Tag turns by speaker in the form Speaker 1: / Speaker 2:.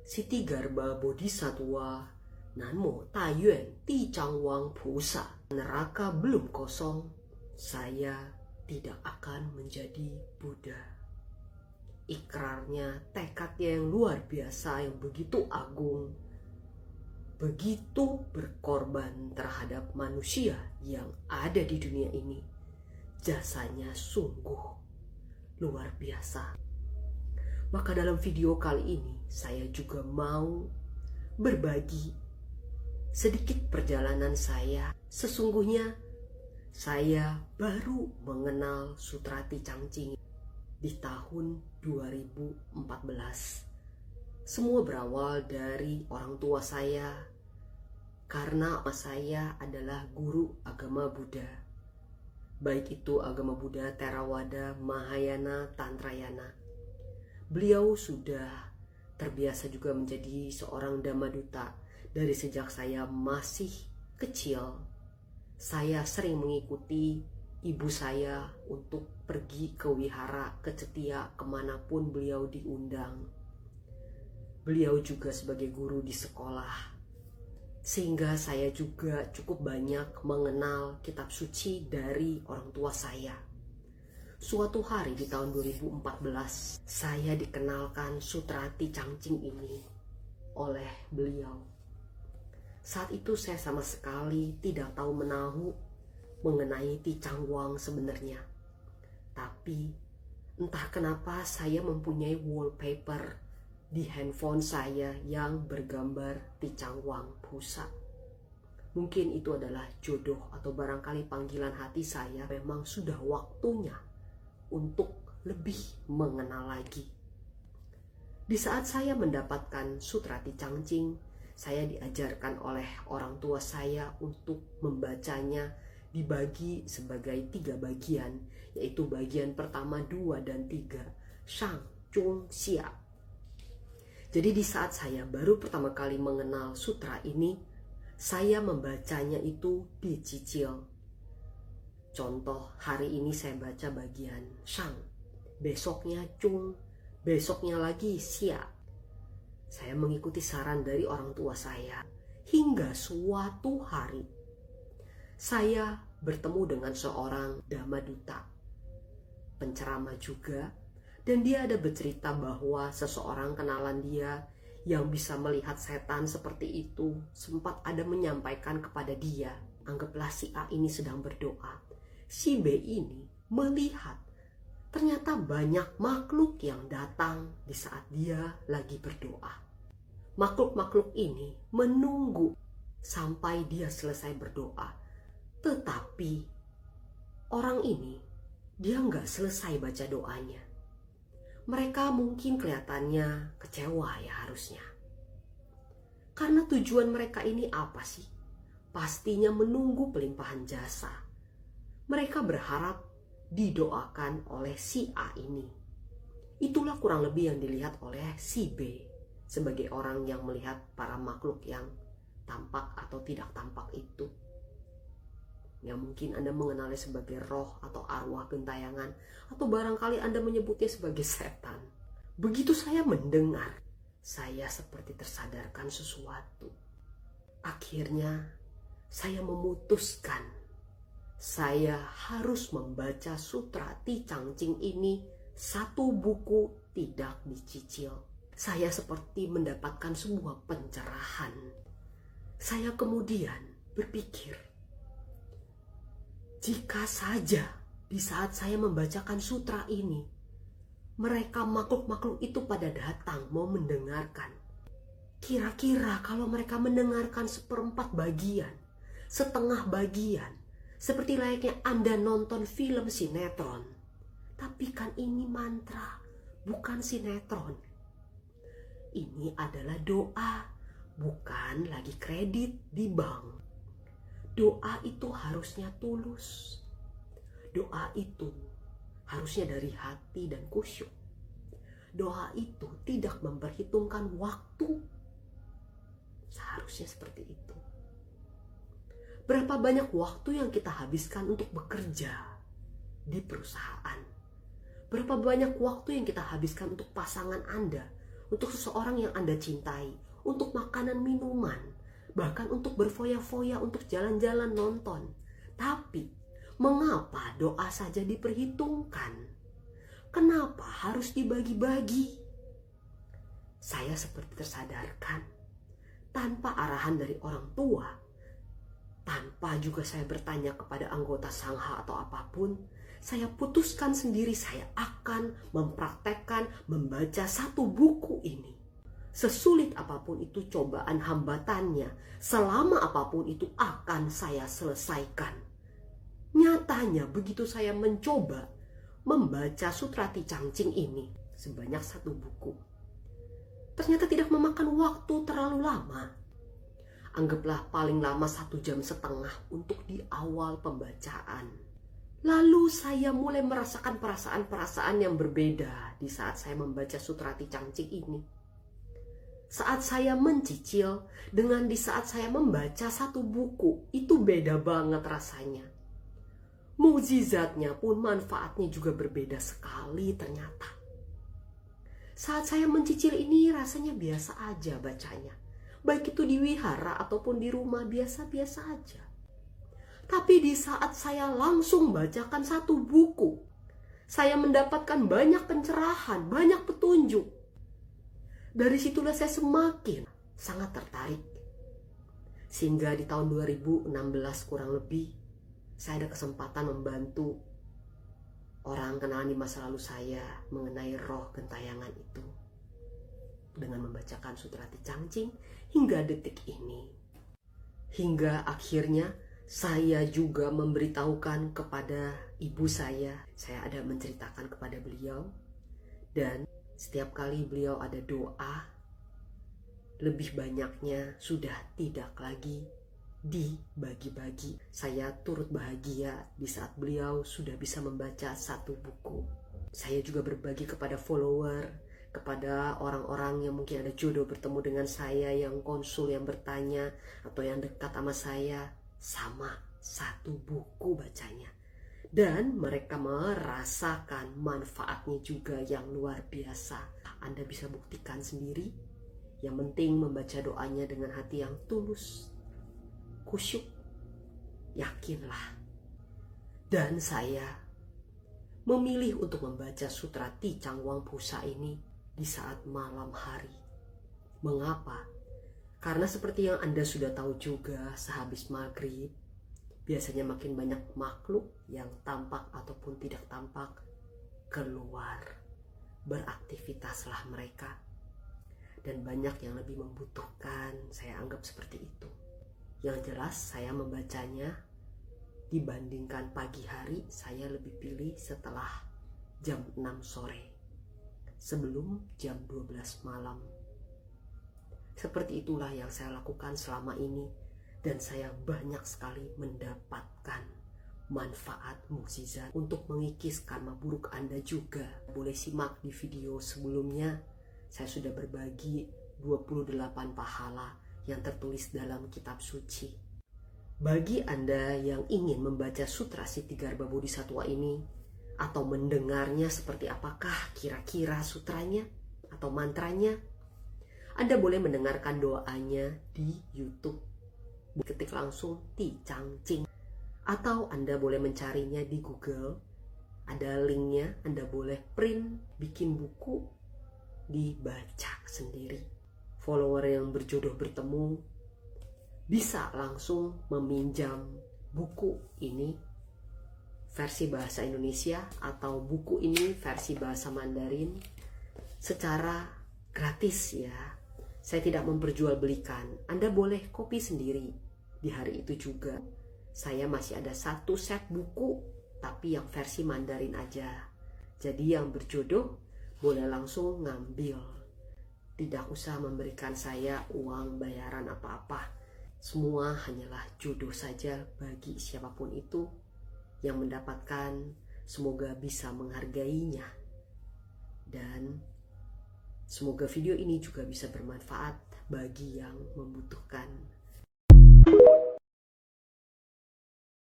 Speaker 1: Siti Garba Bodhisattva Nanmo Taiyuan Ti Changwang Pusa. Neraka belum kosong, saya tidak akan menjadi Buddha. Ikrarnya, tekadnya yang luar biasa, yang begitu agung, begitu berkorban terhadap manusia yang ada di dunia ini. Jasanya sungguh luar biasa. Maka dalam video kali ini saya juga mau berbagi sedikit perjalanan saya. Sesungguhnya saya baru mengenal Sutrati Changching di tahun 2014. Semua berawal dari orang tua saya, karena saya adalah guru agama Buddha. Baik itu agama Buddha, Theravada, Mahayana, Tantrayana. Beliau sudah terbiasa juga menjadi seorang Dhammaduta. Dari sejak saya masih kecil, saya sering mengikuti ibu saya untuk pergi ke wihara, ke Cetia, kemanapun beliau diundang. Beliau juga sebagai guru di sekolah, sehingga saya juga cukup banyak mengenal kitab suci dari orang tua saya. Suatu hari di tahun 2014, saya dikenalkan Sutrati Changching ini oleh beliau. Saat itu saya sama sekali tidak tahu menahu mengenai Ti Changwang sebenarnya. Tapi entah kenapa saya mempunyai wallpaper di handphone saya yang bergambar Ti Changwang Pusa. Mungkin itu adalah jodoh atau barangkali panggilan hati saya. Memang sudah waktunya untuk lebih mengenal lagi. Di saat saya mendapatkan Sutrati Changching, saya diajarkan oleh orang tua saya untuk membacanya dibagi sebagai 3 bagian, yaitu bagian pertama, 2, dan 3, Shang, Chung, Xia. Jadi di saat saya baru pertama kali mengenal sutra ini, saya membacanya itu dicicil. Contoh, hari ini saya baca bagian Shang, besoknya Chung, besoknya lagi Xia. Saya mengikuti saran dari orang tua saya, hingga suatu hari saya bertemu dengan seorang Dhammaduta, penceramah juga, dan dia ada bercerita bahwa seseorang kenalan dia yang bisa melihat setan seperti itu sempat ada menyampaikan kepada dia, anggaplah si A ini sedang berdoa. Si B ini melihat ternyata banyak makhluk yang datang di saat dia lagi berdoa. Makhluk-makhluk ini menunggu sampai dia selesai berdoa. Tetapi orang ini, dia nggak selesai baca doanya. Mereka mungkin kelihatannya kecewa ya harusnya. Karena tujuan mereka ini apa sih? Pastinya menunggu pelimpahan jasa. Mereka berharap didoakan oleh si A ini. Itulah kurang lebih yang dilihat oleh si B sebagai orang yang melihat para makhluk yang tampak atau tidak tampak itu. Ya mungkin Anda mengenalnya sebagai roh atau arwah gentayangan, atau barangkali Anda menyebutnya sebagai setan. Begitu saya mendengar, saya seperti tersadarkan sesuatu. Akhirnya saya memutuskan saya harus membaca Sutrati Changching ini satu buku, tidak dicicil. Saya seperti mendapatkan sebuah pencerahan. Saya kemudian berpikir, jika saja di saat saya membacakan sutra ini, mereka makhluk-makhluk itu pada datang mau mendengarkan. Kira-kira kalau mereka mendengarkan 1/4 bagian, setengah bagian, seperti layaknya Anda nonton film sinetron. Tapi kan ini mantra, bukan sinetron. Ini adalah doa, bukan lagi kredit di bank. Doa itu harusnya tulus. Doa itu harusnya dari hati dan khusyuk. Doa itu tidak memperhitungkan waktu. Seharusnya seperti itu. Berapa banyak waktu yang kita habiskan untuk bekerja di perusahaan? Berapa banyak waktu yang kita habiskan untuk pasangan Anda, untuk seseorang yang Anda cintai, untuk makanan minuman, bahkan untuk berfoya-foya, untuk jalan-jalan nonton. Tapi, mengapa doa saja diperhitungkan? Kenapa harus dibagi-bagi? Saya seperti tersadarkan, tanpa arahan dari orang tua, tanpa juga saya bertanya kepada anggota sangha atau apapun, saya putuskan sendiri saya akan mempraktekkan membaca satu buku ini. Sesulit apapun itu cobaan hambatannya, selama apapun itu akan saya selesaikan. Nyatanya begitu saya mencoba membaca Sutra Ti Chang Ching ini sebanyak satu buku, ternyata tidak memakan waktu terlalu lama. Anggaplah paling lama 1,5 jam untuk di awal pembacaan. Lalu saya mulai merasakan perasaan-perasaan yang berbeda di saat saya membaca Sutra Ti Chang Ching ini. Saat saya mencicil dengan di saat saya membaca satu buku, itu beda banget rasanya. Mukjizatnya pun manfaatnya juga berbeda sekali ternyata. Saat saya mencicil ini rasanya biasa aja bacanya. Baik itu di wihara ataupun di rumah biasa-biasa aja. Tapi di saat saya langsung bacakan satu buku, saya mendapatkan banyak pencerahan, banyak petunjuk. Dari situlah saya semakin sangat tertarik. Sehingga di tahun 2016 kurang lebih, saya ada kesempatan membantu orang kenalan di masa lalu saya mengenai roh gentayangan itu dengan membacakan Sutra Ti Chang Ching hingga detik ini. Hingga akhirnya saya juga memberitahukan kepada ibu saya ada menceritakan kepada beliau, dan setiap kali beliau ada doa, lebih banyaknya sudah tidak lagi dibagi-bagi. Saya turut bahagia di saat beliau sudah bisa membaca satu buku. Saya juga berbagi kepada follower, kepada orang-orang yang mungkin ada jodoh bertemu dengan saya, yang konsul, yang bertanya, atau yang dekat sama saya, sama satu buku bacanya. Dan mereka merasakan manfaatnya juga yang luar biasa. Anda bisa buktikan sendiri. Yang penting membaca doanya dengan hati yang tulus, khusyuk, yakinlah. Dan saya memilih untuk membaca Sutra Ti Chang Wang Pusa ini di saat malam hari. Mengapa? Karena seperti yang Anda sudah tahu juga, sehabis maghrib biasanya makin banyak makhluk yang tampak ataupun tidak tampak keluar. Beraktivitaslah mereka. Dan banyak yang lebih membutuhkan, saya anggap seperti itu. Yang jelas saya membacanya dibandingkan pagi hari, saya lebih pilih setelah jam 6 sore. Sebelum jam 12 malam. Seperti itulah yang saya lakukan selama ini. Dan saya banyak sekali mendapatkan manfaat mukjizat untuk mengikis karma buruk Anda juga. Boleh simak di video sebelumnya. Saya sudah berbagi 28 pahala yang tertulis dalam kitab suci. Bagi Anda yang ingin membaca Sutra Siddhigarbha Bodhisattva ini, atau mendengarnya seperti apakah kira-kira sutranya atau mantranya, Anda boleh mendengarkan doanya di YouTube. Ketik langsung Ti Chang Ching. Atau Anda boleh mencarinya di Google. Ada linknya, Anda boleh print, bikin buku, dibaca sendiri. Follower yang berjodoh bertemu bisa langsung meminjam buku ini versi bahasa Indonesia atau buku ini versi bahasa Mandarin secara gratis ya. Saya tidak memperjualbelikan. Anda boleh copy sendiri. Di hari itu juga saya masih ada satu set buku tapi yang versi Mandarin aja. Jadi yang berjodoh boleh langsung ngambil. Tidak usah memberikan saya uang bayaran apa-apa. Semua hanyalah jodoh saja bagi siapapun itu yang mendapatkan. Semoga bisa menghargainya. Dan semoga video ini juga bisa bermanfaat bagi yang membutuhkan.